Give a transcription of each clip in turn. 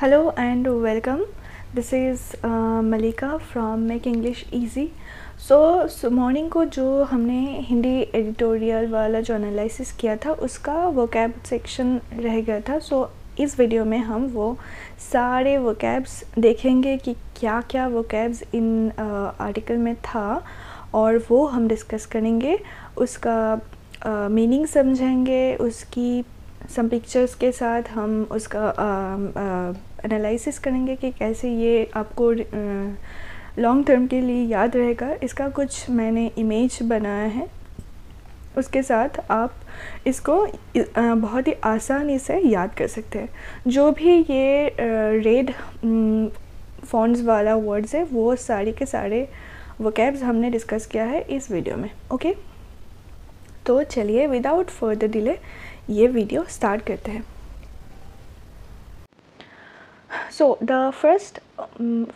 Hello and welcome. This is Malika from Make English Easy. So morning को जो हमने Hindi editorial वाला जो एनालिसिस किया था उसका वोकैब सेक्शन रह गया था. सो इस वीडियो में हम वो सारे वोकैब्स देखेंगे कि क्या क्या वोकैब्स इन आर्टिकल में था और वो हम डिस्कस करेंगे. उसका मीनिंग समझेंगे, उसकी सम पिक्चर्स के साथ हम उसका एनालिसिस करेंगे कि कैसे ये आपको लॉन्ग टर्म के लिए याद रहेगा. इसका कुछ मैंने इमेज बनाया है, उसके साथ आप इसको बहुत ही आसानी से याद कर सकते हैं. जो भी ये रेड फॉन्ट्स वाला वर्ड्स है वो सारे के सारे वोकैब्स हमने डिस्कस किया है इस वीडियो में. ओके, तो चलिए विदाउट फर्दर डिले ये वीडियो स्टार्ट करते हैं. सो द फर्स्ट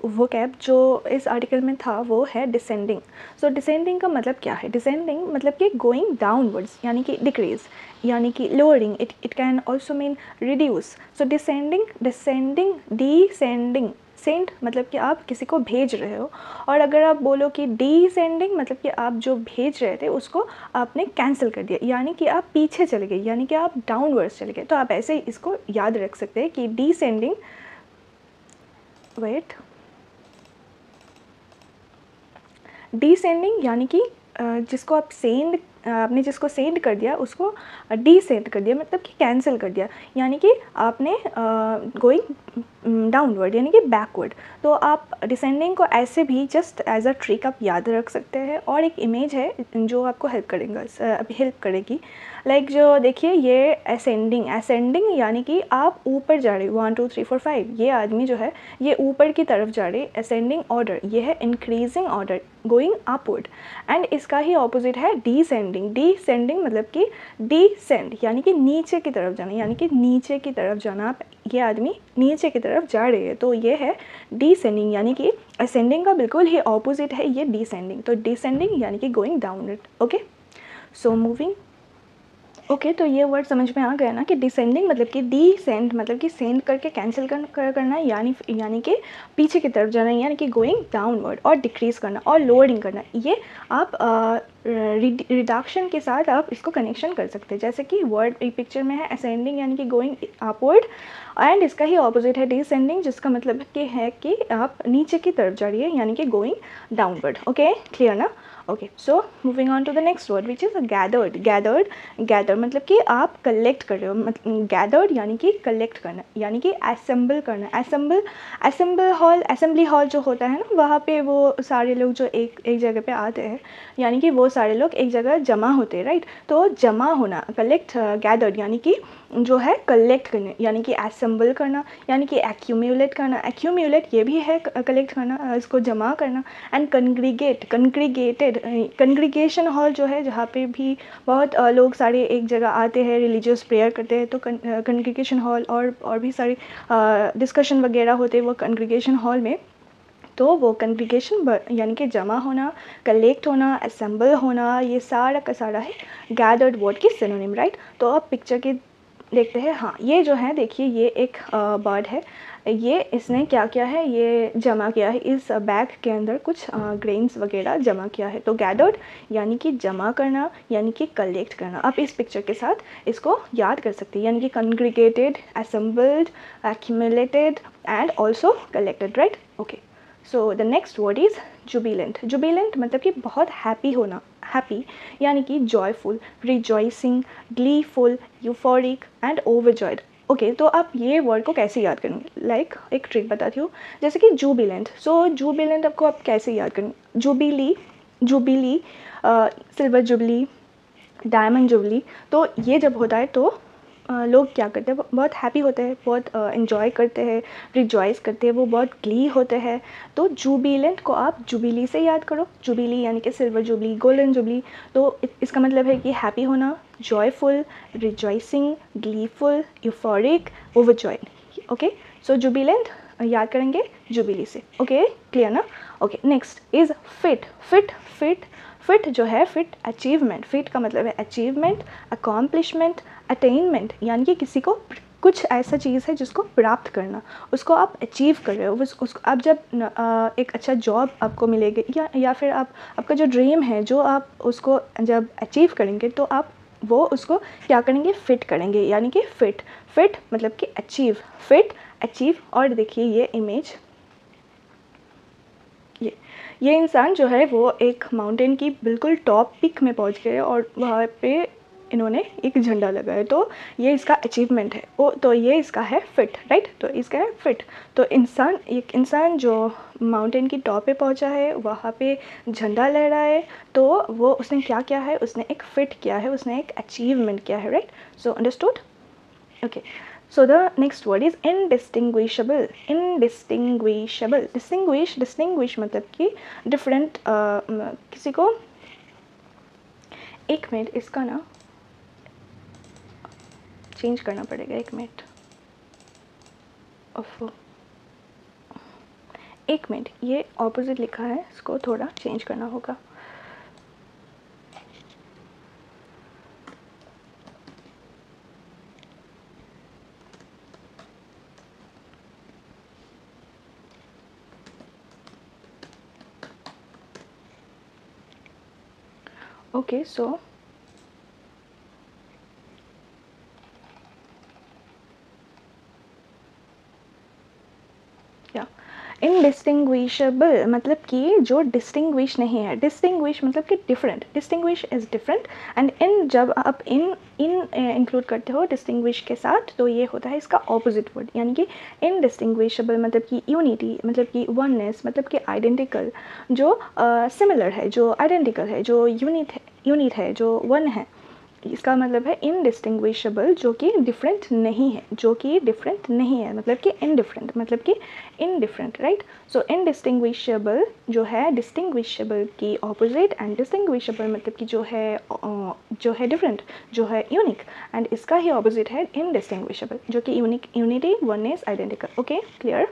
वोकैब जो इस आर्टिकल में था वो है डिसेंडिंग. सो डिसेंडिंग का मतलब क्या है? डिसेंडिंग मतलब कि गोइंग डाउनवर्ड्स, यानी कि डिक्रीज, यानी कि lowering. It can also mean reduce. So descending, descending, send मतलब कि आप किसी को भेज रहे हो, और अगर आप बोलो कि डिसेंडिंग मतलब कि आप जो भेज रहे थे उसको आपने कैंसिल कर दिया, यानी कि आप पीछे चले गए, यानी कि आप डाउनवर्ड्स चले गए. तो आप ऐसे ही इसको याद रख सकते हैं कि डिसेंडिंग, डिसेंडिंग यानी कि जिसको आप आपने जिसको सेंड कर दिया उसको डिसेंड कर दिया, मतलब कि कैंसिल कर दिया, यानी कि आपने गोइंग डाउनवर्ड यानी कि बैकवर्ड. तो आप डिसेंडिंग को ऐसे भी जस्ट एज अ ट्रिक आप याद रख सकते हैं. और एक इमेज है जो आपको हेल्प करेगी. लाइक जो देखिए ये असेंडिंग यानी कि आप ऊपर जा रहे, 1 2 3 4 5, ये आदमी जो है ये ऊपर की तरफ जा रहे, असेंडिंग ऑर्डर. ये है increasing order, going upward. And इसका ही ऑपोजिट है डिसेंडिंग मतलब कि डिसेंड यानी कि नीचे की तरफ जाना, यानी कि नीचे की तरफ जाना. ये आदमी नीचे की तरफ जा रहे हैं, तो ये है डिसेंडिंग, यानी कि असेंडिंग का बिल्कुल ही ऑपोजिट है ये डिसेंडिंग. तो डिसेंडिंग यानी कि going downward. Okay, so moving. Okay, तो ये वर्ड समझ में आ गया ना कि डिसेंडिंग मतलब कि डिसेंड मतलब कि सेंड करके कैंसिल करना, यानी कि पीछे की तरफ जाना, यानी कि गोइंग डाउनवर्ड. और डिक्रीज़ करना और लोअरिंग करना, ये आप रिडक्शन के साथ आप इसको कनेक्शन कर सकते हैं. जैसे कि वर्ड पिक्चर में है असेंडिंग यानी कि गोइंग अपवर्ड, एंड इसका ही ऑपोजिट है डिसेंडिंग, जिसका मतलब है कि आप नीचे की तरफ जा रही है, यानी कि गोइंग डाउनवर्ड. ओके, क्लियर ना? Okay, so moving on to the next word which is gather मतलब कि आप कलेक्ट कर रहे हो. मतलब गैदर्ड यानी कि कलेक्ट करना, यानी कि असेंबल करना. असेंबली हॉल जो होता है ना, वहाँ पे वो सारे लोग जो एक जगह पे आते हैं, यानी कि वो सारे लोग एक जगह जमा होते हैं, राइट. तो जमा होना, कलेक्ट, गैदर्ड यानी कि जो है कलेक्ट करने, यानी कि असेंबल करना, यानी कि एक्यूमुलेट करना. एक्यूमुलेट ये भी है कलेक्ट करना, इसको जमा करना. एंड कंग्रीगेशन हॉल जो है, जहाँ पे भी बहुत लोग सारे एक जगह आते हैं, रिलीजियस प्रेयर करते हैं, तो कंग्रीगेशन हॉल. और भी सारे डिस्कशन वगैरह होते हैं वो कंग्रीगेशन हॉल में. तो वो कंग्रीगेशन यानी कि जमा होना, कलेक्ट होना, असेंबल होना, ये सारा का सारा है गैदर्ड वर्ड की सिनोनिम, राइट. तो अब पिक्चर की देखते हैं. हाँ, ये जो है देखिए ये एक बर्ड है. ये इसने क्या किया है, ये जमा किया है इस बैग के अंदर कुछ ग्रेन्स वगैरह जमा किया है. तो गैदर्ड यानी कि जमा करना, यानी कि कलेक्ट करना. आप इस पिक्चर के साथ इसको याद कर सकते हैं, यानी कि congregated, assembled, accumulated and also collected, right. Okay, so the next word is jubilant मतलब कि बहुत हैप्पी होना, हैप्पी यानी कि joyful, rejoicing, gleeful, euphoric and overjoyed. Okay, तो आप ये वर्ड को कैसे याद करेंगे? लाइक एक ट्रिक बताती हूँ. जैसे कि जुबिलेंट, सो जुबिलेंट आपको आप कैसे याद करेंगे? Jubilee, silver jubilee, diamond jubilee. तो ये जब होता है तो लोग क्या करते हैं, बहुत हैप्पी होते हैं, बहुत इन्जॉय करते हैं, रिजॉइस करते हैं, वो बहुत ग्ली होते हैं. तो जुबिलेंट को आप जुबिली से याद करो. जुबिली यानी कि सिल्वर जुबली, गोल्डन जुबली. तो इसका मतलब है कि हैप्पी होना, joyful, rejoicing, gleeful, euphoric, overjoyed. Okay, so jubilant याद करेंगे जुबिली से. ओके, क्लियर ना? ओके, नेक्स्ट इज़ फिट जो है, फिट अचीवमेंट. फिट का मतलब है अचीवमेंट, अकॉम्प्लिशमेंट, अटेनमेंट, यानी कि किसी को कुछ ऐसा चीज़ है जिसको प्राप्त करना, उसको आप अचीव कर रहे हो, उसको आप जब एक अच्छा जॉब आपको मिलेगी या फिर आपका जो ड्रीम है जो आप उसको जब अचीव करेंगे तो आप वो उसको क्या करेंगे, फिट करेंगे, यानी कि फिट मतलब कि अचीव, फिट अचीव। और देखिए ये इमेज, ये इंसान जो है वो एक माउंटेन की बिल्कुल टॉप पीक में पहुंच गए और वहाँ पे इन्होंने एक झंडा लगाया, तो ये इसका अचीवमेंट है। वो तो ये इसका है फिट, राइट, तो इसका है फिट। तो एक इंसान जो माउंटेन की टॉप पे पहुंचा है, वहाँ पे झंडा लहरा है, तो वो उसने क्या किया है, उसने एक फिट किया है, उसने एक अचीवमेंट किया है, right. So understood, okay. So the next word is indistinguishable. Indistinguishable, distinguish मतलब कि different, किसी को, एक मिनट इसका ना चेंज करना पड़ेगा, एक मिनट, एक मिनट, ये ऑपोजिट लिखा है, इसको थोड़ा चेंज करना होगा। ओके, सो इनडिस्टिंग्विशेबल मतलब कि जो डिस्टिंग्विश नहीं है, डिस्टिंग्विश मतलब कि different, distinguish is different, and in जब आप इन इंक्लूड करते हो डिस्टिंग्विश के साथ तो ये होता है इसका ऑपोजिट वर्ड, यानी कि इनडिस्टिंग्विशेबल मतलब कि यूनिटी, मतलब कि वननेस, मतलब कि आइडेंटिकल, जो सिमिलर है, जो आइडेंटिकल है, जो यूनिट है, जो वन है, इसका मतलब है इनडिस्टिंग्विशेबल, जो कि डिफरेंट नहीं है, जो कि डिफरेंट नहीं है, मतलब कि इनडिफरेंट, मतलब कि इनडिफरेंट, राइट। सो इनडिस्टिंग्विशेबल जो है डिस्टिंग्विशेबल की ऑपोजिट, एंड डिस्टिंग्विशेबल मतलब कि जो है डिफरेंट, जो है यूनिक, एंड इसका ही ऑपोजिट है इनडिस्टिंग्विशेबल, जो कि unity, oneness, identical. Okay, clear.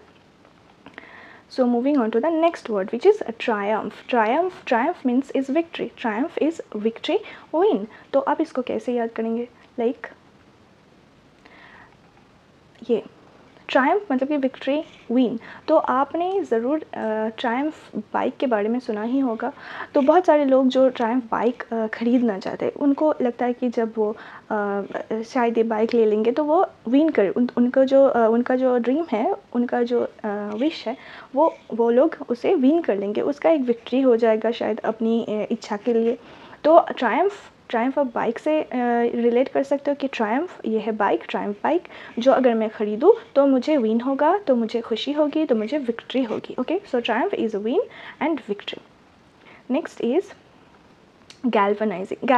So moving on to the next word, which is triumph. Triumph means is victory. Triumph is victory, win. तो आप इसको कैसे याद करेंगे, like ये ट्रायम्फ मतलब कि विक्ट्री, विन। तो आपने ज़रूर ट्रायम्फ बाइक के बारे में सुना ही होगा। तो बहुत सारे लोग जो ट्रायम्फ बाइक ख़रीदना चाहते हैं, उनको लगता है कि जब वो शायद ये बाइक ले लेंगे तो वो विन कर, उनका जो ड्रीम है, उनका जो विश है, वो लोग उसे विन कर लेंगे, उसका एक विक्ट्री हो जाएगा शायद अपनी इच्छा के लिए। तो ट्रायम्फ आप बाइक से रिलेट कर सकते हो कि ट्रायम्फ ये है बाइक, ट्रायम्फ बाइक जो अगर मैं ख़रीदूँ तो मुझे विन होगा, तो मुझे खुशी होगी, तो मुझे विक्ट्री होगी। Okay, so triumph is a win and victory. Next is galvanization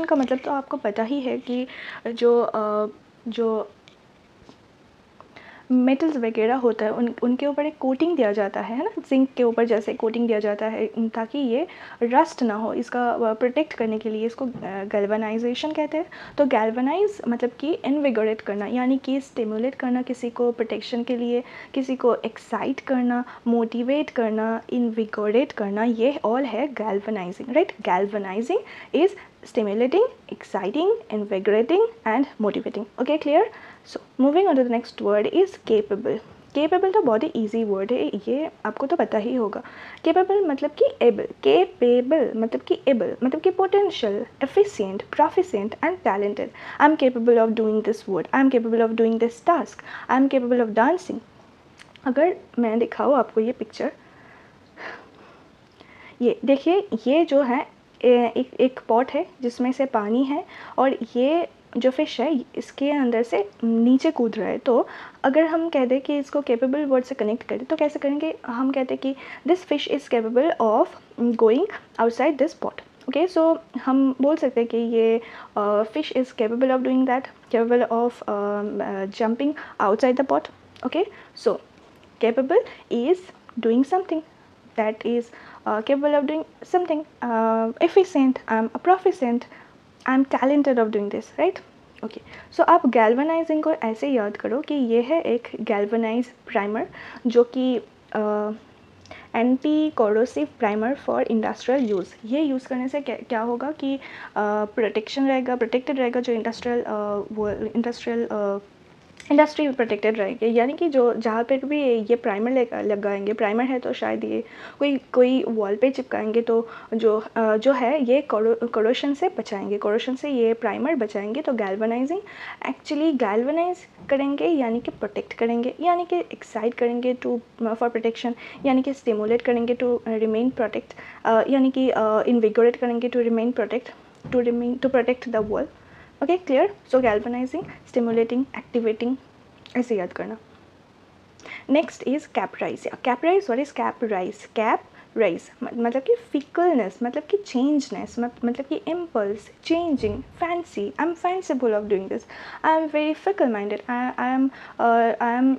का मतलब तो आपको पता ही है कि जो मेटल्स वगैरह होता है उनके ऊपर एक कोटिंग दिया जाता है ना, जिंक के ऊपर जैसे कोटिंग दिया जाता है ताकि ये रस्ट ना हो, इसका प्रोटेक्ट करने के लिए इसको गैल्वनाइजेशन कहते हैं। तो गैल्वनाइज मतलब कि इनविगोरेट करना, यानी कि स्टिमुलेट करना किसी को प्रोटेक्शन के लिए, किसी को एक्साइट करना, मोटिवेट करना, इनविगोरेट करना, ये ऑल है galvanising, right. Galvanising is stimulating, exciting, invigorating and motivating. Okay, clear? So moving on to the next word is capable. Capable तो बहुत ही easy word है, ये आपको तो पता ही होगा। Capable मतलब कि able, capable मतलब कि able मतलब कि potential, efficient, proficient and talented. I'm capable of doing this word. I'm capable of doing this task. I'm capable of dancing. अगर मैं दिखाऊँ आपको ये पिक्चर, ये देखिए, ये जो है एक पॉट है जिसमें से पानी है और ये जो फ़िश है इसके अंदर से नीचे कूद रहा है। तो अगर हम कह दें कि इसको कैपेबल वर्ड से कनेक्ट करें तो कैसे करेंगे, हम कहते हैं कि this fish is capable of going outside this pot. Okay, so हम बोल सकते हैं कि ये fish is capable of doing that, capable of jumping outside the pot. Okay, so capable is doing something, that is capable of doing something, efficient, I'm a proficient, I'm talented of doing this, right? Okay, so आप galvanising को ऐसे याद करो कि ये है एक galvanise primer जो कि anti corrosive primer for industrial use. ये यूज़ करने से क्या होगा कि प्रोटेक्शन रहेगा, प्रोटेक्टेड रहेगा जो इंडस्ट्री प्रोटेक्टेड रहेगी। यानी कि जो जहाँ पे भी ये प्राइमर लगाएंगे, प्राइमर है तो शायद ये कोई वॉल पे चिपकाएंगे तो जो है ये कोरोशन से बचाएंगे, कोरोशन से ये प्राइमर बचाएंगे। तो गैल्वनाइजिंग, एक्चुअली गैल्वनाइज करेंगे यानी कि प्रोटेक्ट करेंगे, यानी कि एक्साइट करेंगे टू फॉर प्रोटेक्शन, यानी कि स्टिमुलेट करेंगे टू रिमेन प्रोटेक्ट, यानी कि इन्विगोरेट करेंगे to remain protect, to protect the wall. Okay, clear. So galvanising, stimulating, activating, ऐसे याद करना। Next is caprice. Caprice, what is caprice? Caprice मतलब कि फिकलनेस, मतलब कि चेंजनेस, मतलब कि impulse, changing, fancy. I am fanciful of doing this, I am very fickle minded, I am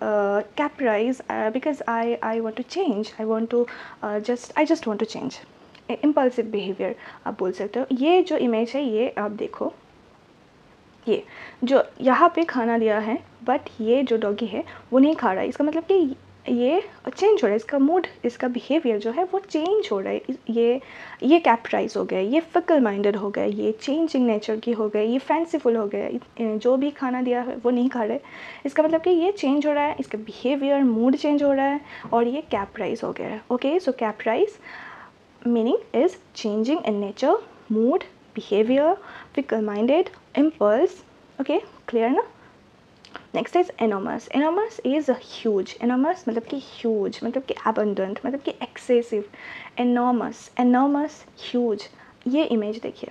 caprice because I want to change, I just want to change. Impulsive behaviour आप बोल सकते हो। ये जो इमेज है ये आप देखो, ये जो यहाँ पे खाना दिया है बट ये जो डॉगी है वो नहीं खा रहा है, इसका मतलब कि ये चेंज हो रहा है, इसका मूड, इसका बिहेवियर जो है वो चेंज हो रहा है। ये कैप्टराइज हो गया, ये फिकल माइंडेड हो गया, ये चेंजिंग नेचर की हो गई, ये फैंसीफुल हो गया, जो भी खाना दिया है वो नहीं खा रहे, इसका मतलब कि ये चेंज हो रहा है, इसका बिहेवियर, मूड चेंज हो रहा है और ये कैप्टराइज हो गया है। Okay, so caprice meaning is changing in nature, mood, behavior, fickle-minded, impulse. Okay, clear ना? Next is enormous. Enormous is huge. Enormous मतलब कि huge, मतलब कि abundant, मतलब कि excessive. Enormous, enormous, huge. ये इमेज देखिए।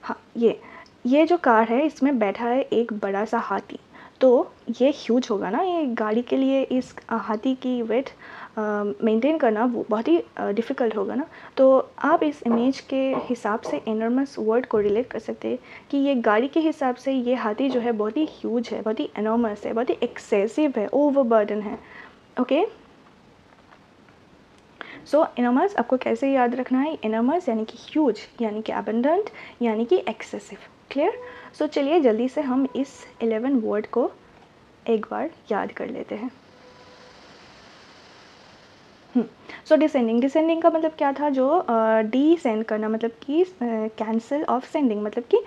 हाँ, ये जो कार है इसमें बैठा है एक बड़ा सा हाथी, तो ये ह्यूज होगा ना। ये गाड़ी के लिए इस हाथी की वेट मेंटेन करना वो बहुत ही डिफ़िकल्ट होगा ना। तो आप इस इमेज के हिसाब से एनॉर्मस वर्ड को रिलेट कर सकते हैं कि ये गाड़ी के हिसाब से ये हाथी जो है बहुत ही ह्यूज है, बहुत ही एनॉर्मस है, बहुत ही एक्सेसिव है, ओवरबर्डन है। ओके, सो एनॉर्मस आपको कैसे याद रखना है? एनॉर्मस यानी कि ह्यूज, यानी कि अबंडेंट, यानी कि एक्सेसिव। क्लियर? सो चलिए जल्दी से हम इस 11 वर्ड को एक बार याद कर लेते हैं। सो डिसेंडिंग का मतलब क्या था? जो डिसेंड करना, मतलब कि कैंसिल ऑफ सेंडिंग, मतलब कि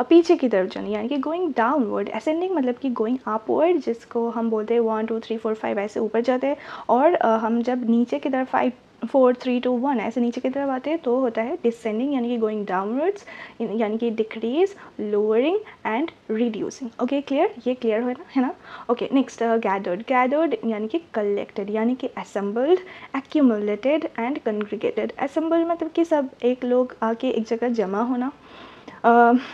पीछे की तरफ जाना, यानी कि गोइंग डाउनवर्ड। असेंडिंग मतलब कि गोइंग अपवर्ड, जिसको हम बोलते हैं 1 2 3 4 5 ऐसे ऊपर जाते हैं, और हम जब नीचे की तरफ 5 4 3 2 1 ऐसे नीचे की तरफ आते हैं तो होता है डिसेंडिंग, यानी कि गोइंग डाउनवर्ड्स, यानी कि decrease, lowering and reducing. Okay, clear? ये क्लियर है ना? ओके, नेक्स्ट गैदर्ड यानी कि कलेक्टेड, यानी कि असेंबल्ड, एक्यूमुलेटेड एंड कंग्रीगेटेड। असेंबल्ड मतलब कि सब एक लोग आके एक जगह जमा होना।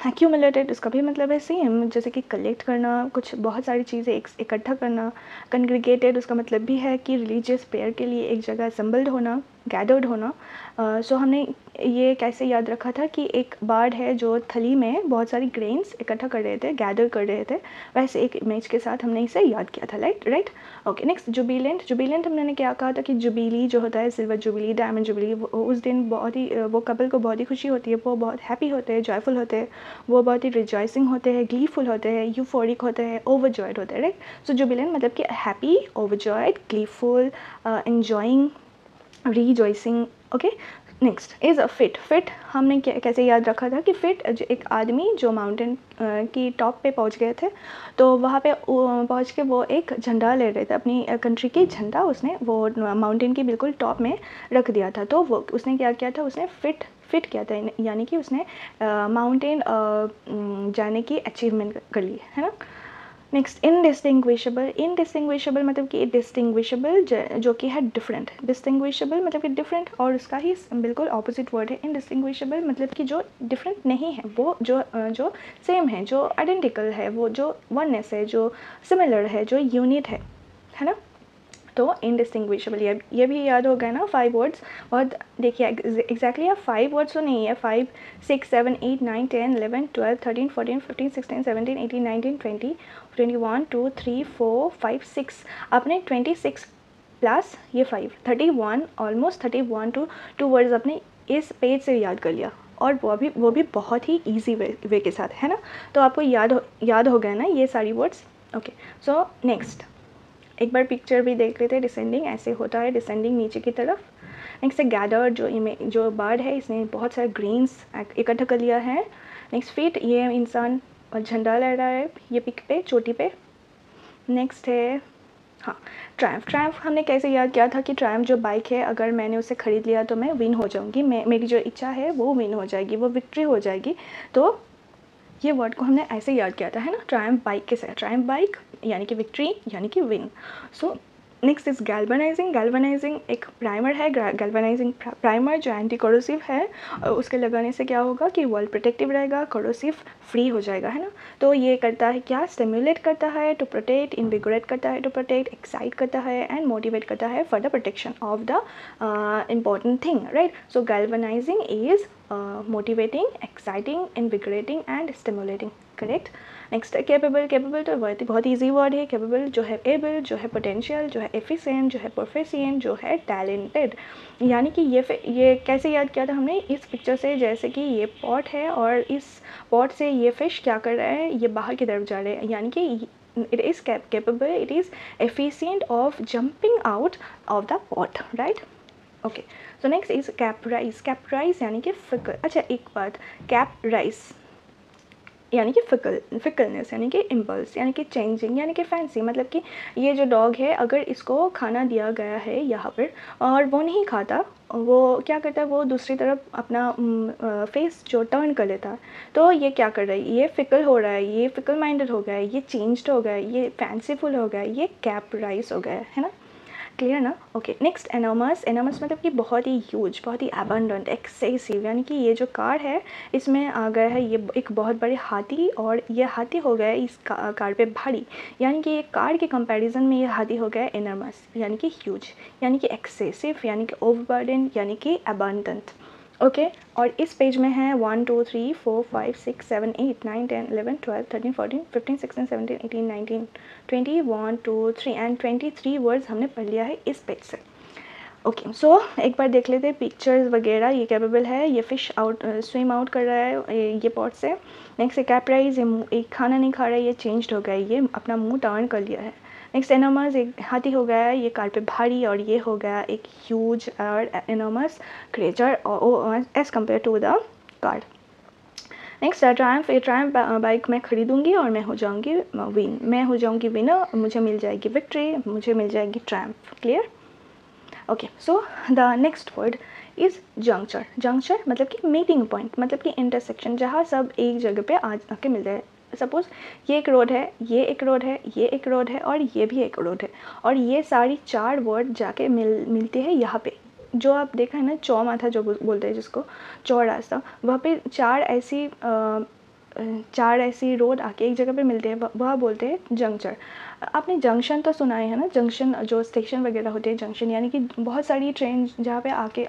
एक्यूमुलेटेड उसका भी मतलब है सेम, जैसे कि कलेक्ट करना, कुछ बहुत सारी चीज़ें इकट्ठा करना। कंग्रीगेटेड उसका मतलब भी है कि रिलीजियस प्रेयर के लिए एक जगह असेंबल्ड होना, गैदर्ड होना। सो हमने ये कैसे याद रखा था कि एक बार्ड है जो थली में बहुत सारी ग्रेन्स इकट्ठा कर रहे थे, गैदर कर रहे थे, वैसे एक इमेज के साथ हमने इसे याद किया था। राइट। ओके, नेक्स्ट जुबिलेंट हमने क्या कहा था कि जुबिली जो होता है, सिल्वर जुबिली, डायमंड जुबिली, उस दिन बहुत ही वो कपल को बहुत ही खुशी होती है, वो बहुत हैप्पी होते हैं, जॉयफुल होते हैं, वो बहुत ही रिजॉइसिंग होते हैं, ग्लीफुल होते हैं, यूफोरिक होते हैं, ओवरजॉयड होते हैं। राइट। सो जुबिलेंट मतलब कि happy, overjoyed, gleeful, enjoying, rejoicing. Okay, next is a fit हमने कैसे याद रखा था कि फिट एक आदमी जो माउंटेन की टॉप पे पहुंच गए थे, तो वहाँ पे पहुंच के वो एक झंडा ले रहे थे, अपनी कंट्री की झंडा उसने वो माउंटेन की बिल्कुल टॉप में रख दिया था। तो वो उसने क्या किया था? उसने फिट किया था, यानी कि उसने माउंटेन जाने की अचीवमेंट कर ली है ना। नेक्स्ट इनडिस्टिंग्विशेबल मतलब कि डिस्टिंग्विशेबल जो कि है डिफरेंट। डिस्टिंग्विशेबल मतलब कि डिफरेंट, और उसका ही बिल्कुल ऑपोजिट वर्ड है इनडिस्टिंग्विशेबल, मतलब कि जो डिफरेंट नहीं है, वो जो सेम है, जो आइडेंटिकल है, वो जो वननेस है, जो सिमिलर है, जो यूनिट है ना। तो इनडिस्टिंग्विशेबल ये भी याद हो गया ना 5 वर्ड्स। और देखिए एग्जैक्टली आप 5 वर्ड्स तो नहीं है, 5 6 7 8 9 10 11 12 13 14 15 16 17 18 19 20 21 2 3 4 5 6, आपने 26 प्लस ये 5 31, ऑलमोस्ट 31 टू 2 वर्ड्स अपने इस पेज से याद कर लिया, और वो भी बहुत ही ईजी वे के साथ, है ना। तो आपको याद हो गया ना ये सारी वर्ड्स। ओके, सो नेक्स्ट एक बार पिक्चर भी देख लेते हैं। डिसेंडिंग ऐसे होता है, डिसेंडिंग नीचे की तरफ। नेक्स्ट है गैदर, जो बर्ड है इसने बहुत सारे ग्रेन्स इकट्ठा कर लिया है। नेक्स्ट फीट, ये इंसान और झंडा लहरा है ये पिक पे, चोटी पे। नेक्स्ट है हाँ ट्रायम्फ। ट्रायम्फ हमने कैसे याद किया था कि ट्रायम्फ जो बाइक है अगर मैंने उसे ख़रीद लिया तो मैं विन हो जाऊंगी, मेरी जो इच्छा है वो विन हो जाएगी, वो विक्ट्री हो जाएगी। तो ये वर्ड को हमने ऐसे याद किया था, है ना, ट्रायम्फ बाइक के साथ। ट्रायम्फ बाइक यानी कि विक्ट्री यानी कि win. So next is galvanising. Galvanising एक प्राइमर है। गैल्वनाइजिंग प्राइमर जो एंटी कोरोसिव है, उसके लगाने से क्या होगा कि वॉल प्रोटेक्टिव रहेगा, कोरोसिव फ्री हो जाएगा, है ना। तो ये करता है क्या, स्टिमुलेट करता है टू प्रोटेक्ट, इन्विगोरेट करता है टू प्रोटेक्ट, एक्साइट करता है एंड मोटिवेट करता है for the protection of the important thing, right. So galvanising is motivating, exciting, इन्विगोरेटिंग and stimulating, correct. Next capable. Capable तो बहुत ईजी वर्ड है। केपेबल जो है एबल, जो है पोटेंशियल, जो है एफिशिएंट, जो है प्रोफिशिएंट, जो है टैलेंटेड। यानी कि ये कैसे याद किया था हमने इस पिक्चर से, जैसे कि ये पॉट है और इस पॉट से ये फिश क्या कर रहा है, ये बाहर की तरफ जा रहे हैं, यानी कि it is capable, it is efficient of jumping out of the pot, right? Okay, so next is caprise. caprise यानी कि फिकल। अच्छा एक बात, caprise यानी कि फिकलनेस, यानी कि इम्पल्स, यानी कि चेंजिंग, यानी कि फैंसी। मतलब कि ये जो डॉग है अगर इसको खाना दिया गया है यहाँ पर और वो नहीं खाता, वो क्या करता है, वो दूसरी तरफ अपना फेस जो टर्न कर लेता है। तो ये क्या कर रहा है, ये फिकल हो रहा है, ये फिकल माइंडेड हो गया है, ये चेंज्ड हो गया है, ये फैंसीफुल हो गया है, ये कैपराइज हो गया है ना। क्लियर ना। Okay next enormous. एनॉमस मतलब कि बहुत ही ह्यूज, बहुत ही एबंडेंट, एक्सेसिव। यानी कि ये जो कार है इसमें आ गया है ये एक बहुत बड़े हाथी, और ये हाथी हो गया है इस कार पे भारी। यानी कि ये कार के कंपैरिजन में ये हाथी हो गया है एनॉमस, यानी कि ह्यूज, यानी कि एक्सेसिव, यानी कि ओवरबर्डन, यानी कि एबंडेंट। ओके और इस पेज में है 1 2 3 4 5 6 7 8 9 10 11 12 13 14 15 16 17 18 19 20 1 2 3 एंड 23 वर्ड्स हमने पढ़ लिया है इस पेज से। ओके सो एक बार देख लेते हैं पिक्चर्स वगैरह। ये कैपेबल है, ये फिश आउट स्विम आउट कर रहा है ये पॉट से। नेक्स्ट है कैपराइज, ये खाना नहीं खा रहा है, ये चेंज्ड हो गया है, ये अपना मुंह टर्न कर लिया है। नेक्स्ट एनॉमस, एक हाथी हो गया है ये कार पे भारी, और ये हो गया एक ह्यूज और enormous creature as compared to the car. Next triumph. ये ट्रायम्फ बाइक मैं खरीदूंगी और मैं हो जाऊंगी विन, मैं हो जाऊंगी विनर, मुझे मिल जाएगी विक्ट्री, मुझे मिल जाएगी Triumph. Clear. Okay so the next word is juncture. Juncture मतलब कि मीटिंग पॉइंट, मतलब कि इंटरसेक्शन, जहाँ सब एक जगह पे आके मिलते हैं। सपोज़ ये एक रोड है, ये एक रोड है, ये एक रोड है और ये भी एक रोड है, और ये सारी 4 वर्ड जाके मिलते हैं यहाँ पे। जो आप देखा है ना चौमाथा जो बोलते हैं जिसको, चौरास्ता, वहाँ पे 4 ऐसी रोड आके एक जगह पे मिलते हैं, वह बोलते हैं जंक्चर। आपने जंक्शन तो सुना है ना, जंक्शन जो स्टेशन वगैरह होते हैं जंक्शन, यानी कि बहुत सारी ट्रेन जहाँ पे आती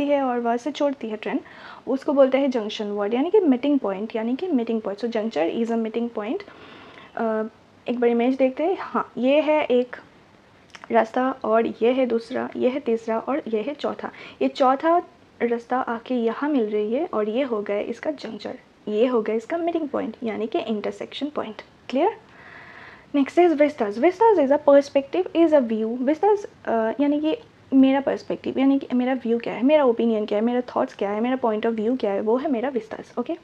है और वहाँ से छोड़ती है ट्रेन, उसको बोलते हैं जंक्शन वर्ड, यानी कि मीटिंग पॉइंट, यानी कि meeting point. So juncture is a meeting point. एक बार इमेज देखते हैं। हाँ ये है एक रास्ता, और ये है दूसरा, ये है तीसरा और ये है चौथा। ये चौथा रास्ता आके यहाँ मिल रही है और ये हो गया इसका जंक्चर, ये हो गया इसका मीटिंग पॉइंट, यानी कि intersection point. Clear. Next is Vistas. Vistas is a perspective, is a view. Vistas यानी कि मेरा पर्सपेक्टिव, यानी कि मेरा व्यू क्या है, मेरा ओपिनियन क्या है, मेरा थॉट्स क्या है, मेरा पॉइंट ऑफ व्यू क्या है, वो है मेरा Vistas. Okay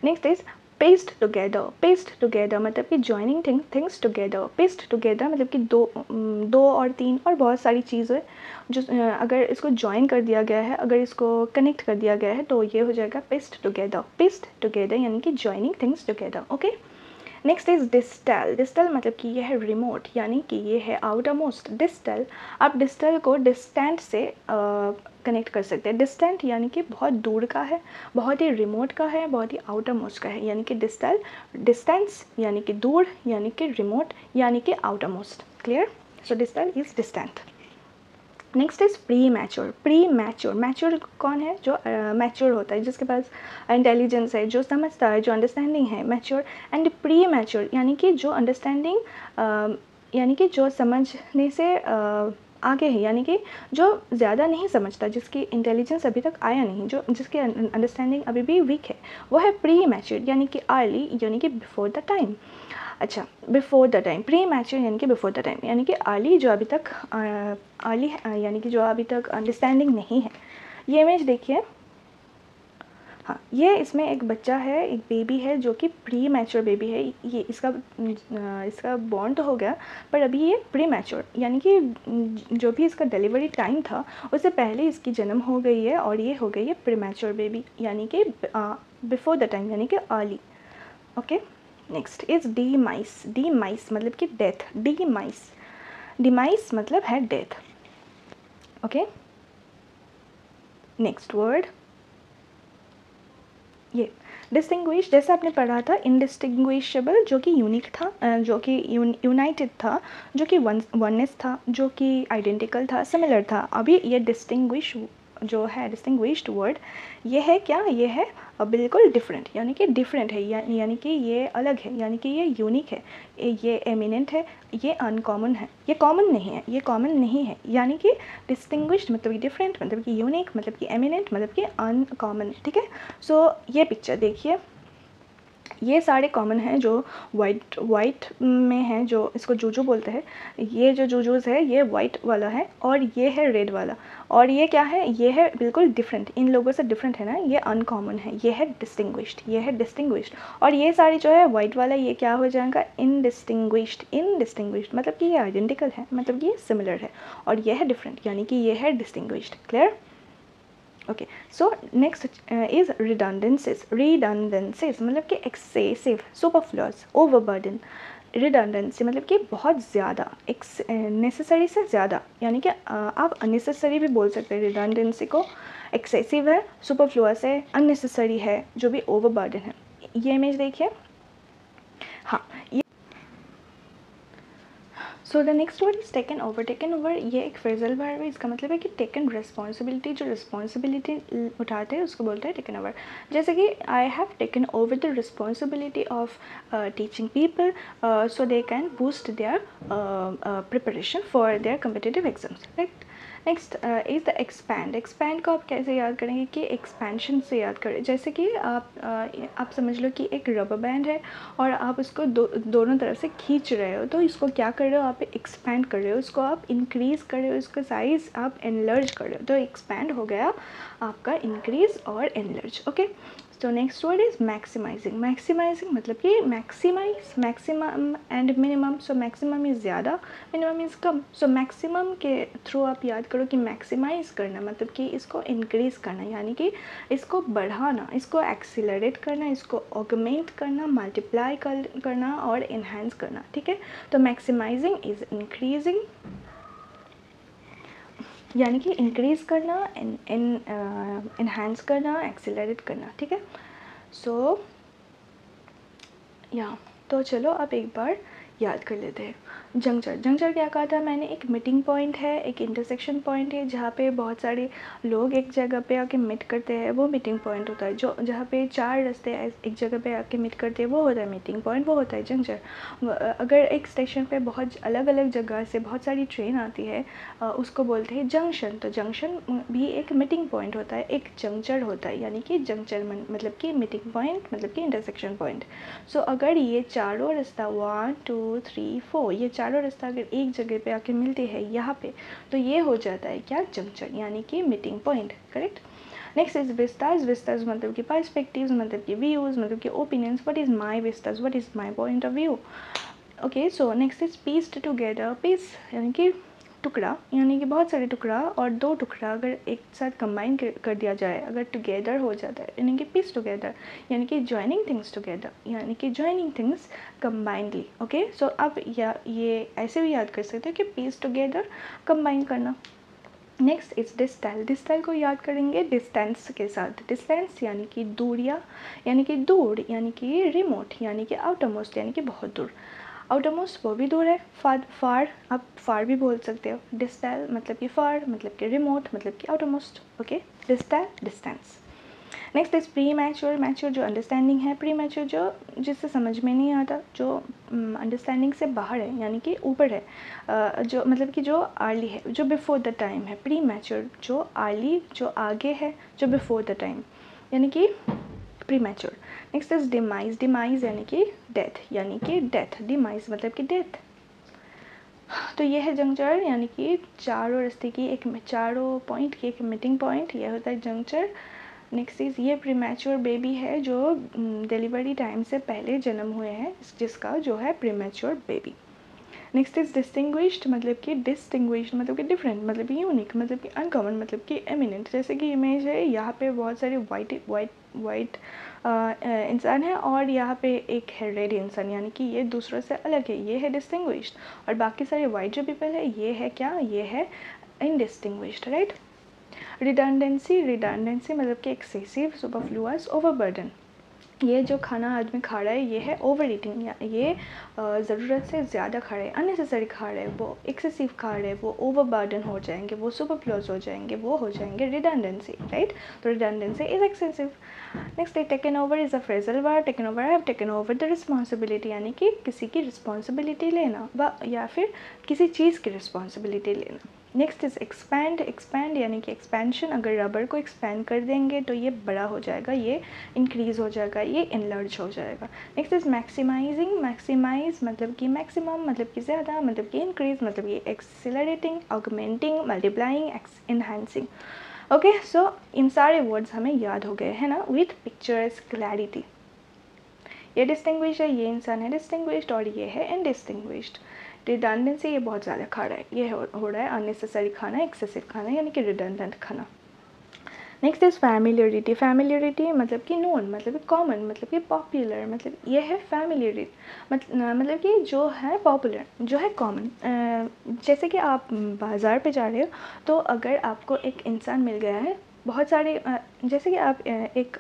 next is paced together. Paced together मतलब कि joining things together. Paced together मतलब कि दो और तीन और बहुत सारी चीज़ें जो अगर इसको जॉइन कर दिया गया है, अगर इसको कनेक्ट कर दिया गया है तो ये हो जाएगा पेस्ड टुगेदर। पेस्ड टुगेदर यानी कि joining things together. Okay next is distal. Distal मतलब कि ये है रिमोट, यानी कि ये है आउटर मोस्ट। डिस्टल, आप डिस्टल को डिस्टेंट से कनेक्ट कर सकते हैं। डिस्टेंट यानी कि बहुत दूर का है, बहुत ही रिमोट का है, बहुत ही आउटर मोस्ट का है, यानी कि डिस्टल। डिस्टेंस यानी कि दूर, यानी कि रिमोट, यानी कि outer most. Clear. So distal is distant. Next is pre mature. Pre mature, mature कौन है, जो मैच्योर होता है, जिसके पास इंटेलिजेंस है, जो समझता है, जो अंडरस्टैंडिंग है, मैच्योर। एंड प्री मैच्योर यानी कि जो अंडरस्टैंडिंग यानी कि जो समझने से आगे है, यानी कि जो ज़्यादा नहीं समझता, जिसकी इंटेलिजेंस अभी तक आया नहीं, जो जिसकी अंडरस्टैंडिंग अभी भी वीक है, वो है प्री मैच्योर, यानी कि अर्ली, यानी कि बिफोर द टाइम। अच्छा, before the time, pre mature यानी कि बिफोर द टाइम, यानी कि अर्ली जो अभी तक अर्ली यानी कि जो अभी तक अंडरस्टैंडिंग नहीं है। ये इमेज देखिए, हाँ, ये इसमें एक बच्चा है, एक बेबी है जो कि प्री मैच्योर बेबी है। ये इसका बॉर्न तो हो गया, पर अभी ये प्री मैच्योर यानी कि जो भी इसका डिलीवरी टाइम था उससे पहले इसकी जन्म हो गई है, और ये हो गई है प्री मैच्योर बेबी यानी कि बिफोर द टाइम यानी कि early. Okay, next is demise. Demise मतलब कि डेथ। डीमाइस, डिमाइस मतलब है डेथ। ओके, नेक्स्ट वर्ड ये डिस्टिंग्विश, जैसे आपने पढ़ा था इनडिस्टिंग्विशेबल जो कि यूनिक था, जो कि यूनाइटेड था, जो कि वननेस था, जो कि आइडेंटिकल था, सिमिलर था। अभी ये डिस्टिंग्विश जो है, डिस्टिंग्विश्ड वर्ड, ये है क्या, ये है बिल्कुल डिफरेंट, यानी कि डिफरेंट है, यानी कि ये अलग है, यानी कि ये यूनिक है, ये एमिनेंट है, ये अनकॉमन है, ये कॉमन नहीं है, ये कॉमन नहीं है। यानी कि डिस्टिंग्विश्ड मतलब कि डिफरेंट, मतलब कि यूनिक, मतलब कि एमिनेंट, मतलब कि अनकॉमन। ठीक है, सो ये पिक्चर देखिए, ये सारे कॉमन हैं जो वाइट में हैं, जो इसको जूजू बोलते हैं। ये जो जूजूज़ है ये वाइट वाला है, और ये है रेड वाला, और ये क्या है, ये है बिल्कुल डिफरेंट, इन लोगों से डिफरेंट है ना, ये अनकॉमन है, ये है डिस्टिंग्विश्ड, ये है डिस्टिंग्विश्ड। और ये सारी जो है वाइट वाला, ये क्या हो जाएगा, इनडिस्टिंग्विश्ड। इनडिस्टिंग्विश्ड मतलब कि ये आइडेंटिकल है, मतलब कि ये सिमिलर है, और ये है डिफरेंट, यानी कि ये है distinguished. Clear? Okay, so next is redundancies. Redundancies मतलब कि एक्सेसिव, सुपरफ्लुअस, ओवरबर्डन। रिडंडेंसी मतलब कि बहुत ज़्यादा, नेसेसरी से ज़्यादा, यानी कि आप अननेसेसरी भी बोल सकते हैं रिडंडेंसी को। एक्सेसिव है, सुपरफ्लुअस है, अननेसेसरी है, जो भी ओवरबर्डन है। ये इमेज देखिए, हाँ, सो the next word is taken over. Taken over ये एक फ्रेजल वर्ब है, इसका मतलब है कि टेकन रिस्पॉन्सिबिलिटी, जो रिस्पॉन्सिबिलिटी उठाते हैं उसको बोलते हैं टेकन ओवर। जैसे कि I have taken over the responsibility of teaching people so they can boost their preparation for their competitive exams, right. Next is the expand. Expand को आप कैसे याद करेंगे कि एक्सपेंशन से याद करें। जैसे कि आप समझ लो कि एक रबर बैंड है और आप उसको दोनों तरफ से खींच रहे हो, तो इसको क्या कर रहे हो, आप एक्सपैंड कर रहे हो, इसको आप इंक्रीज़ कर रहे हो, इसका साइज़ आप एनलर्ज कर रहे हो, तो एक्सपैंड हो गया आपका इंक्रीज़ और एनलर्ज। ओके, तो next word is maximising. Maximising मतलब कि maximise, maximum and minimum. So maximum is ज़्यादा, मिनिमम इज़ कम। सो मैक्सिमम के थ्रू आप याद करो कि मैक्सिमाइज करना मतलब कि इसको इंक्रीज़ करना, यानी कि इसको बढ़ाना, इसको एक्सीलरेट करना, इसको ऑगमेंट करना, मल्टीप्लाई करना और इन्हांस करना। ठीक है, तो मैक्सिमाइजिंग इज़ इंक्रीजिंग, यानी कि इंक्रीज़ करना, इन्हांस करना, एक्सीलरेट करना। ठीक है, सो या तो चलो अब एक बार याद कर लेते हैं। जंक्चर, जंक्चर क्या कहा था मैंने, एक मीटिंग पॉइंट है, एक इंटरसेक्शन पॉइंट है, जहाँ पे बहुत सारे लोग एक जगह पे आके मीट करते हैं, वो मीटिंग पॉइंट होता है। जो जहाँ पे चार रास्ते एक जगह पे आके मीट करते हैं, वो होता है मीटिंग पॉइंट, वो होता है जंक्चर। अगर एक स्टेशन पे बहुत अलग अलग जगह से बहुत सारी ट्रेन आती है, उसको बोलते हैं जंक्शन। तो जंक्शन भी एक मीटिंग पॉइंट होता है, एक जंक्चर होता है, यानी कि जंक्चर मतलब कि मीटिंग पॉइंट, मतलब कि इंटरसेक्शन पॉइंट। सो अगर ये चारों रास्ता 1 2 3 4 ये चारों रास्ता अगर एक जगह पे आके मिलते हैं यहाँ पे, तो ये हो जाता है क्या, जंक्चर, यानी कि meeting point. Correct. Next is vistas. Vistas मतलब कि पर्सपेक्टिव्स, मतलब कि व्यूज़, मतलब कि opinions. What is my vistas, what is my point of view. Okay, so next is pieced together. Piece यानी कि टुकड़ा, यानी कि बहुत सारे टुकड़ा, और दो टुकड़ा अगर एक साथ कंबाइन कर दिया जाए, अगर टुगेदर हो जाता है, यानी कि पीस टुगेदर, यानी कि जॉइनिंग थिंग्स टुगेदर, यानी कि जॉइनिंग थिंग्स कंबाइंडली। ओके, सो अब ये ऐसे भी याद कर सकते हो कि पीस टुगेदर, कंबाइन करना। Next is distance. डिस्टेंस को याद करेंगे डिस्टेंस के साथ। डिस्टेंस यानी कि दूरिया, यानी कि दूर, यानी कि रिमोट, यानी कि आउटरमोस्ट, यानी कि बहुत दूर। आउटरमोस्ट वो भी दूर है, फार आप फार भी बोल सकते हो। डिस्टेल मतलब कि फार, मतलब कि रिमोट, मतलब कि outermost. Okay, distal, distance. Next is premature. Mature जो अंडरस्टैंडिंग है, प्री मैच्योर जो जिससे समझ में नहीं आता, जो अंडरस्टैंडिंग से बाहर है, यानी कि ऊपर है, जो मतलब कि जो अर्ली है, जो बिफोर द टाइम है। प्री मैच्योर जो अर्ली, जो आगे है, जो बिफोर द टाइम, यानी कि pre mature. Next is demise. Demise यानी कि डेथ यानी कि डेथ, डिमाइस मतलब कि डेथ। तो ये है जंक्चर यानी कि चारों रास्ते की एक, चारों पॉइंट की एक मीटिंग पॉइंट, ये होता है जंक्चर। नेक्स्ट इज़ ये प्रीमैच्योर बेबी है जो डिलीवरी टाइम से पहले जन्म हुए हैं, जिसका जो है premature baby. Next is distinguished मतलब कि डिस्टिंग्विश्ड मतलब कि डिफरेंट, मतलब कि यूनिक, मतलब कि अनकॉमन, मतलब कि एमिनेंट। जैसे कि इमेज है, यहाँ पे बहुत सारे वाइट इंसान है और यहाँ पे एक है रेड इंसान, यानी कि ये दूसरों से अलग है, ये है डिस्टिंग्विश्ड। और बाकी सारे वाइट जो पीपल है ये है क्या, ये है इनडिस्टिंग्विश्ड, राइट। रिडंडेंसी मतलब कि एक्सेसिव, सुपरफ्लुअस, ओवरबर्डन। ये जो खाना आदमी खा रहा है ये है ओवर ईटिंग, या ये ज़रूरत से ज़्यादा खा रहे हैं, अननेसेसरी खा रहे हैं, वो एक्सेसिव खा रहे हैं, वो ओवरबर्डन हो जाएंगे, वो सुपरफ्लुअस हो जाएंगे, वो हो जाएंगे रिडंडेंसी, राइट। तो रिडंडेंसी इज एक्सेसिव। नेक्स्ट है taken over is a phrasal word. Taken over, I have taken over the responsibility, यानी कि किसी की रिस्पॉन्सिबिलिटी लेना या फिर किसी चीज़ की रिस्पॉन्सिबिलिटी लेना। Next is expand. एक्सपैंड यानी कि एक्सपेंशन, अगर रबर को एक्सपैंड कर देंगे तो ये बड़ा हो जाएगा, ये इंक्रीज़ हो जाएगा, ये इनलार्ज हो जाएगा। Next is maximising. मैक्सिमाइज मतलब कि मैक्सिमम मतलब कि ज़्यादा, मतलब कि इंक्रीज, मतलब कि accelerating, augmenting, multiplying, enhancing. Okay, so इन सारे वर्ड्स हमें याद हो गए हैं ना, विथ पिक्चर्स क्लैरिटी। ये डिस्टिंग्विश है, ये इंसान है डिस्टिंग्विश्ड, और ये है इनडिस्टिंग्विश्ड। रिडंडेंसी, ये बहुत ज़्यादा खा रहा है, ये हो रहा है अननेसेसरी खाना, एक्सेसिव खाना, यानी कि रिडंडेंट खाना। Next is familiarity. फैमिलियरिटी मतलब कि नोन, मतलब कि कॉमन, मतलब कि पॉपुलर, मतलब ये है फैमिलियरिटी, मतलब कि जो है पॉपुलर, जो है कॉमन। जैसे कि आप बाज़ार पे जा रहे हो तो अगर आपको एक इंसान मिल गया है, बहुत सारे जैसे कि आप एक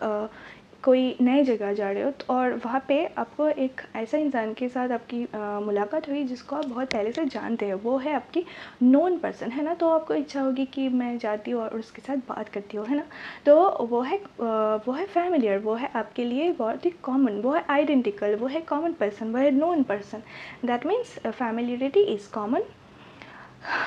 कोई नई जगह जा रहे हो तो, और वहाँ पे आपको एक ऐसा इंसान के साथ आपकी मुलाकात हुई जिसको आप बहुत पहले से जानते हैं, वो है आपकी नोन पर्सन, है ना। तो आपको इच्छा होगी कि मैं जाती हूँ और उसके साथ बात करती हूँ, है ना। तो वो है फैमिलियर, वो है आपके लिए बहुत ही कॉमन, वो है आइडेंटिकल, वो है कॉमन पर्सन, वो है known person. That means familiarity is common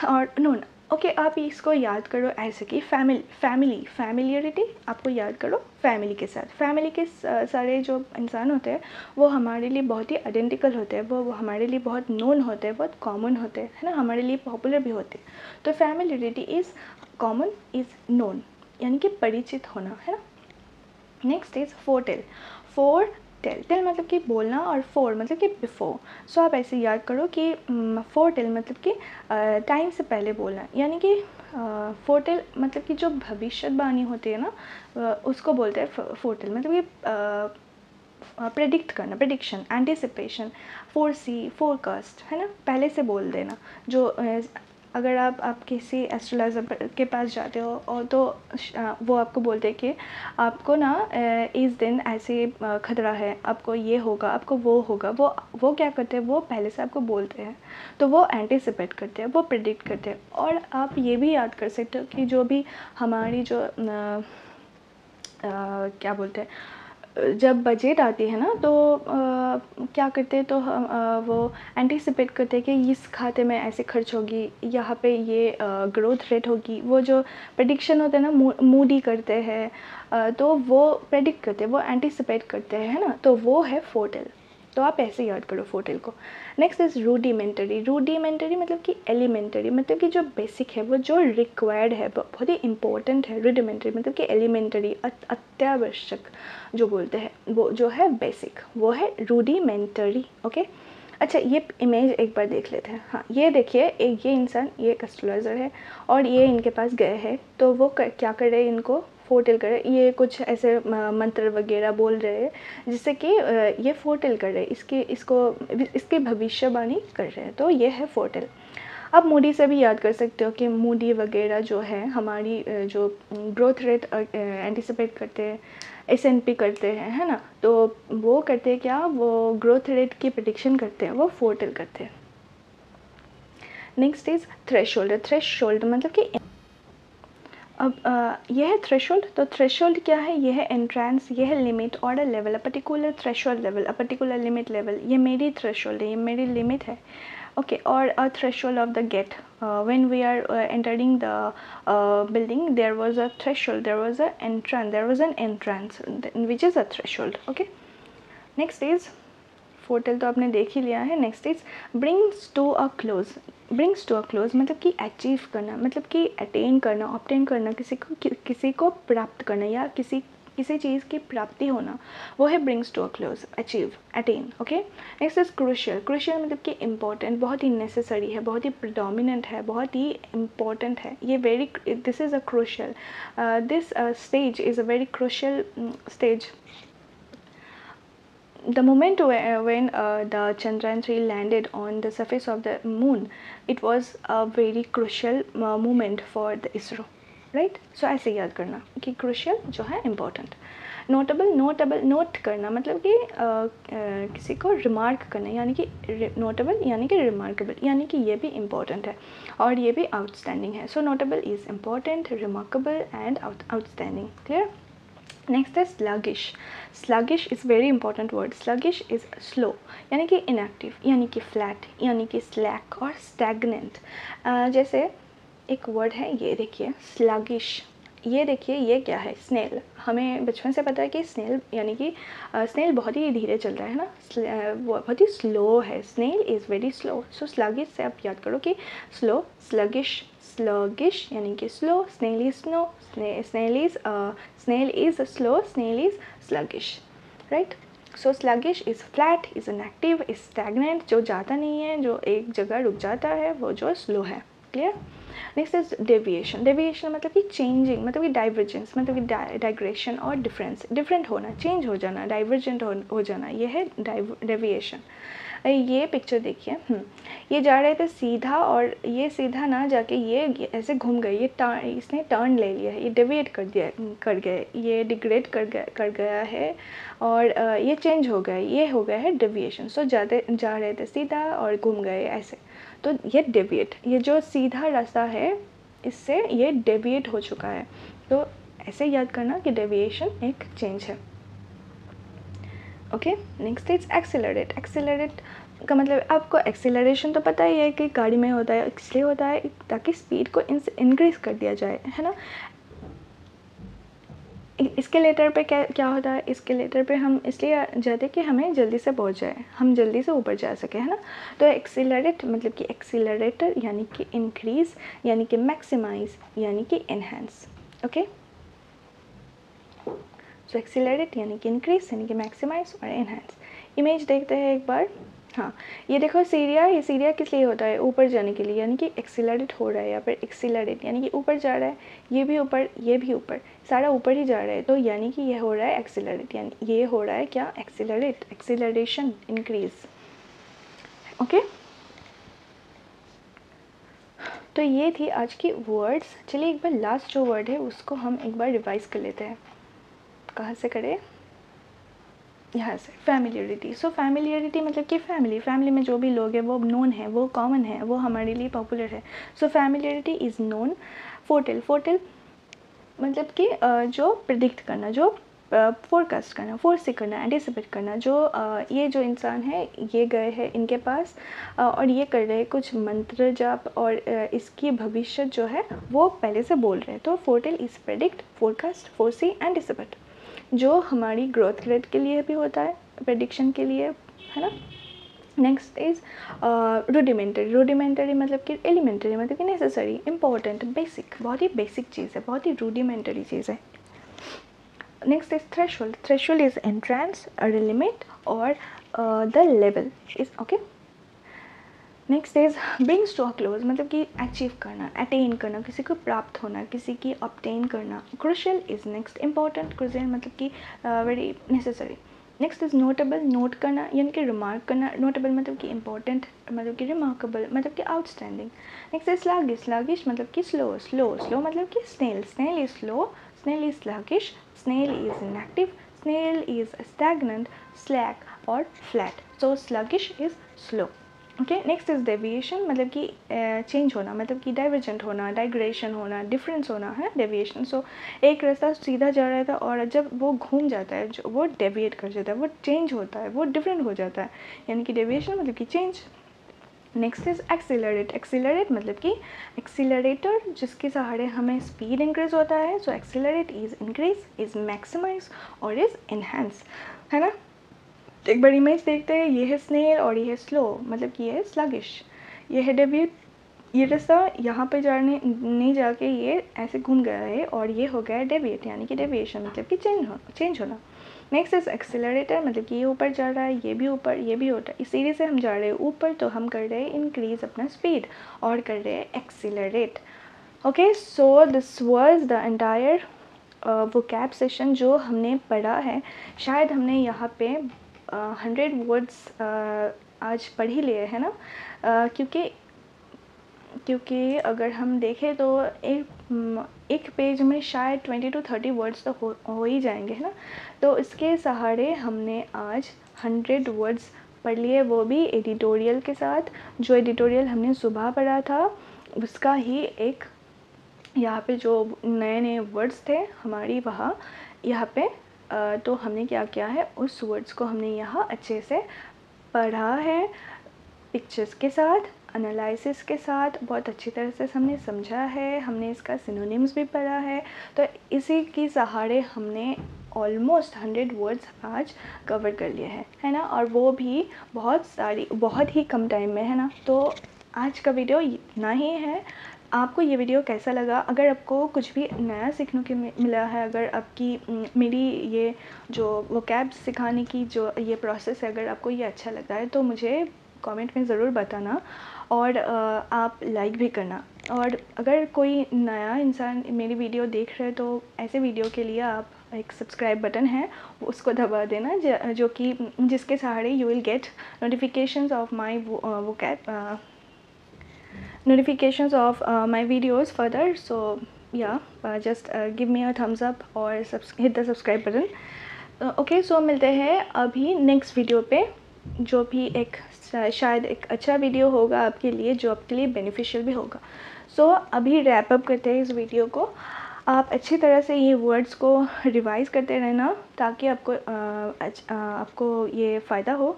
और नोन। ओके, आप इसको याद करो ऐसे कि फैमिलियरिटी आपको याद करो फैमिली के साथ। फैमिली के सारे जो इंसान होते हैं वो हमारे लिए बहुत ही आइडेंटिकल होते हैं, वो हमारे लिए बहुत नोन होते हैं, बहुत कॉमन होते हैं, है ना, हमारे लिए पॉपुलर भी होते हैं। तो familiarity is common, is known, यानी कि परिचित होना, है ना। Next is फोरटेल। टेल मतलब कि बोलना, और फोर मतलब कि बिफोर। सो आप ऐसे याद करो कि फोरटेल मतलब कि टाइम से पहले बोलना, यानी कि फोरटेल मतलब कि जो भविष्यवाणी होती है ना, उसको बोलते हैं फोरटेल, मतलब कि प्रेडिक्ट करना, प्रेडिक्शन, एंटिसिपेशन, फोरसी, फोरकास्ट, है ना, पहले से बोल देना। जो अगर आप किसी एस्ट्रोलॉजर के पास जाते हो और तो वो आपको बोलते हैं कि आपको ना इस दिन ऐसे खतरा है, आपको ये होगा, आपको वो होगा, वो क्या करते हैं, वो पहले से आपको बोलते हैं, तो वो एंटिसिपेट करते हैं, वो प्रेडिक्ट करते हैं। और आप ये भी याद कर सकते हो कि जो भी हमारी जो क्या बोलते हैं, जब बजट आती है ना तो क्या करते हैं, तो वो एंटिसिपेट करते हैं कि इस खाते में ऐसे खर्च होगी, यहाँ पे ये ग्रोथ रेट होगी, वो जो प्रेडिक्शन होते हैं ना, मूडी करते हैं, तो वो प्रेडिक्ट करते हैं, वो एंटिसिपेट करते हैं, है ना, तो वो है फोरटेल। तो आप ऐसे याद करो फोरटेल को। Next is rudimentary. रूडिमेंटरी मतलब कि एलिमेंटरी, मतलब कि जो बेसिक है, वो जो रिक्वायर्ड है, बहुत ही इंपॉर्टेंट है। रूडिमेंटरी मतलब कि एलिमेंटरी, अत्यावश्यक जो बोलते हैं, वो जो है बेसिक, वो है रूडिमेंटरी। ओके, अच्छा ये इमेज एक बार देख लेते हैं। हाँ, ये देखिए, ये इंसान, ये एक एस्ट्रोलॉजर है और ये इनके पास गए हैं, तो वो क्या कर रहे हैं, इनको फोरटेल कर रहे हैं, ये कुछ ऐसे मंत्र वगैरह बोल रहे हैं जिससे कि ये फोरटेल कर रहे हैं, इसकी भविष्यवाणी कर रहे हैं, तो ये है फोरटेल। आप मूडी से भी याद कर सकते हो कि मूडी वगैरह जो है हमारी जो ग्रोथ रेट एंटिसिपेट करते हैं, S&P करते हैं, है ना, तो वो करते हैं क्या, वो ग्रोथ रेट की प्रेडिक्शन करते हैं, वो फोरटेल करते हैं। Next is threshold. थ्रेशोल्ड मतलब कि अब यह है थ्रेशोल्ड। तो थ्रेशोल्ड क्या है, यह है एंट्रेंस, यह है लिमिट और a level, a particular threshold level, a particular limit level. ये मेरी थ्रेशोल्ड है, ये मेरी लिमिट है। Okay, or a threshold of the gate. When we are entering the building, there was a threshold, there was an entrance, which is a threshold. Okay, next is फोरटेल तो आपने देख ही लिया है। Next is brings to a close. Brings to a close मतलब कि achieve करना, मतलब कि अटेन करना, ऑब्टेन करना, किसी को प्राप्त करना या किसी चीज़ की प्राप्ति होना, वो है brings to a close, achieve, attain. Okay. Next is crucial. Crucial मतलब कि इम्पॉर्टेंट, बहुत ही नेसेसरी है, बहुत ही प्रिडोमिनेंट है, बहुत ही इम्पॉर्टेंट है। ये very, this is a crucial, this stage is a very crucial stage. The moment when the Chandrayaan-3 landed on the surface of the moon, it was a very crucial moment for the ISRO, right? So ऐसे याद करना कि crucial जो है important. Notable, note करना मतलब कि किसी को रिमार्क करना, यानी कि नोटेबल यानी कि रिमार्केबल, यानी कि ये भी इम्पॉर्टेंट है और ये भी आउटस्टैंडिंग है। So notable is important, remarkable and outstanding. Clear? Next है sluggish. Sluggish is very important word. Sluggish is slow, यानी कि इनएक्टिव, यानी कि फ्लैट, यानी कि स्लैक और स्टैगनेंट। जैसे एक वर्ड है, ये देखिए स्लगिश, ये देखिए ये क्या है, स्नेल। हमें बचपन से पता है कि स्नेल यानी कि स्नेल बहुत ही धीरे चल रहा है ना, बहुत ही स्लो है। Snail is very slow. So sluggish से आप याद करो कि स्लो, स्लगिश, स्लगिश यानी कि slow, snail is slow, snail is slow, snail is sluggish, right? So sluggish is flat, is inactive, is stagnant, जो जाता नहीं है, जो एक जगह रुक जाता है, वो जो स्लो है। Clear? Next is deviation. Deviation मतलब कि चेंजिंग, मतलब कि डाइवर्जेंस, मतलब कि डाइग्रेशन और डिफरेंस, डिफरेंट होना, चेंज हो जाना, डाइवर्जेंट हो जाना, ये है डेविएशन। ये पिक्चर देखिए, ये जा रहे थे सीधा और ये सीधा ना जाके ये ऐसे घूम गए, इसने टर्न ले लिया है, ये डेविएट कर गए, ये डिग्रेड कर गया है और ये चेंज हो गया, ये हो गया है डेविएशन। सो जा रहे थे सीधा और घूम गए ऐसे, तो ये डेविएट, ये जो सीधा रास्ता है इससे ये डेविएट हो चुका है। तो ऐसे याद करना कि डेविएशन एक चेंज है। Okay. Next is accelerate. Accelerate का मतलब आपको एक्सेलरेशन तो पता ही है कि गाड़ी में होता है, इसलिए होता है ताकि स्पीड को इंक्रीज कर दिया जाए, है ना। इसके लेटर पे क्या होता है, इसके लेटर पे हम इसलिए जाते कि हमें जल्दी से पहुंच जाए, हम जल्दी से ऊपर जा सके, है ना। तो एक्सीलरेट मतलब कि एक्सीलरेटर यानी कि इंक्रीज, यानी कि मैक्सिमाइज, यानी कि एनहांस। ओके। सो एक्सीलरेट यानी कि इंक्रीज, यानी कि मैक्सिमाइज और एनहांस। इमेज देखते हैं एक बार। हाँ, ये देखो सीरिया, ये सीरिया किस लिए होता है, ऊपर जाने के लिए, यानी कि एक्सीलरेट हो रहा है, या फिर एक्सीलरेट यानी कि ऊपर जा रहा है, ये भी ऊपर, ये भी ऊपर, सारा ऊपर ही जा रहा है, तो यानी कि ये हो रहा है एक्सीलरेट, यानी ये हो रहा है क्या, एक्सीलरेट, एक्सीलरेशन, इंक्रीज। ओके। तो ये थी आज की वर्ड्स। चलिए एक बार लास्ट जो वर्ड है उसको हम एक बार रिवाइज कर लेते हैं। कहाँ से करें, यहाँ से, फैमिलियरिटी। सो फैमिलियरिटी मतलब कि फैमिली में जो भी लोग हैं वो नोन है, वो कॉमन है, वो हमारे लिए पॉपुलर है। सो फैमिलियरिटी इज़ नोन। फोरटेल, फोरटेल मतलब कि जो प्रिडिक्ट करना, जो फोरकास्ट करना, फोरसी करना, एंटिसिपेट करना, जो ये जो इंसान है ये गए हैं इनके पास और ये कर रहे हैं कुछ मंत्र जाप और इसकी भविष्य जो है वो पहले से बोल रहे हैं। तो foretell is predict, forecast, foresee, anticipate, जो हमारी ग्रोथ रेट के लिए भी होता है, प्रेडिक्शन के लिए, है ना। Next is rudimentary. रूडिमेंटरी मतलब कि एलिमेंटरी, मतलब कि नेसेसरी, इंपॉर्टेंट, बेसिक, बहुत ही बेसिक चीज़ है, बहुत ही रूडिमेंटरी चीज़ है। Next is threshold. Threshold is entrance, limit और the level is okay. Next is brings to a close, मतलब कि अचीव करना, अटेन करना, किसी को प्राप्त होना, किसी की ऑब्टेन करना। Crucial is next, important, crucial मतलब कि very necessary. Next is notable, note करना यानी कि रिमार्क करना, नोटेबल मतलब कि इंपॉर्टेंट, मतलब कि रिमार्केबल, मतलब कि outstanding. Next is sluggish, sluggish मतलब कि स्लो, स्लो मतलब कि snail, snail is slow, snail is sluggish, snail is inactive, snail is stagnant, slack और flat. So sluggish is slow. Okay. Next is deviation, मतलब कि change होना, मतलब कि डाइवर्जेंट होना, डाइग्रेशन होना, डिफरेंस होना है डेविएशन। सो एक रास्ता सीधा जा रहा था और जब वो घूम जाता है, जो वो डेविएट कर जाता है, वो चेंज होता है, वो डिफरेंट हो जाता है, यानी कि डेविएशन मतलब कि change. Next is accelerate. Accelerate मतलब कि एक्सीलरेटर जिसके सहारे हमें स्पीड इंक्रीज होता है। So accelerate is increase, is maximise और इज एनहांस, है ना। तो एक बार इमेज देखते हैं। ये है स्नेल और ये है स्लो, मतलब कि ये है स्लगिश। ये है डेविड, ये रास्ता यहाँ पे जाने नहीं जाके ये ऐसे घूम गया है और ये हो गया डेविएट, यानी कि डेविएशन मतलब कि चेंज होना। नेक्स्ट इज एक्सेलरेटर, मतलब कि ये ऊपर जा रहा है, ये भी ऊपर, ये भी ऊपर। इस सीरीज से हम जा रहे हैं ऊपर, तो हम कर रहे हैं इंक्रीज अपना स्पीड और कर रहे हैं accelerate. Okay, so this was the entire vocab session जो हमने पढ़ा है। शायद हमने यहाँ पे 100 वर्ड्स आज पढ़ ही लिए है ना, क्योंकि अगर हम देखें तो एक पेज में शायद 20 to 30 वर्ड्स तो हो ही जाएंगे, है ना। तो इसके सहारे हमने आज 100 वर्ड्स पढ़ लिए, वो भी एडिटोरियल के साथ। जो एडिटोरियल हमने सुबह पढ़ा था उसका ही एक यहाँ पे जो नए नए वर्ड्स थे हमारी वहाँ यहाँ पे, तो हमने क्या किया है, उस वर्ड्स को हमने यहाँ अच्छे से पढ़ा है, पिक्चर्स के साथ, एनालिसिस के साथ बहुत अच्छी तरह से हमने समझा है। हमने इसका सिनोनिम्स भी पढ़ा है। तो इसी के सहारे हमने ऑलमोस्ट 100 वर्ड्स आज कवर कर लिए हैं, है ना, और वो भी बहुत ही कम टाइम में, है ना। तो आज का वीडियो इतना ही है। आपको ये वीडियो कैसा लगा? अगर आपको कुछ भी नया सीखने को मिला है, अगर आपकी मेरी ये जो वोकैब सिखाने की जो ये प्रोसेस है, अगर आपको ये अच्छा लगता है तो मुझे कमेंट में ज़रूर बताना और आप लाइक भी करना। और अगर कोई नया इंसान मेरी वीडियो देख रहे हैं तो ऐसे वीडियो के लिए आप एक सब्सक्राइब बटन है उसको दबा देना, जो कि जिसके सहारे you will get notifications of my vocab notifications of my videos further. So yeah, just give me a thumbs up or hit the subscribe button. Okay, so मिलते हैं अभी नेक्स्ट वीडियो पे, जो भी एक शायद एक अच्छा वीडियो होगा आपके लिए, जो आपके लिए बेनिफिशियल भी होगा। सो अभी रैप अप करते हैं इस वीडियो को। आप अच्छी तरह से ये वर्ड्स को रिवाइज़ करते रहना ताकि आपको ये फ़ायदा हो।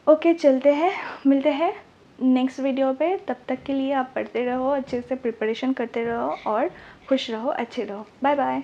ओके, चलते हैं, मिलते हैं नेक्स्ट वीडियो पे। तब तक के लिए आप पढ़ते रहो, अच्छे से प्रिपरेशन करते रहो और खुश रहो, अच्छे रहो। Bye bye.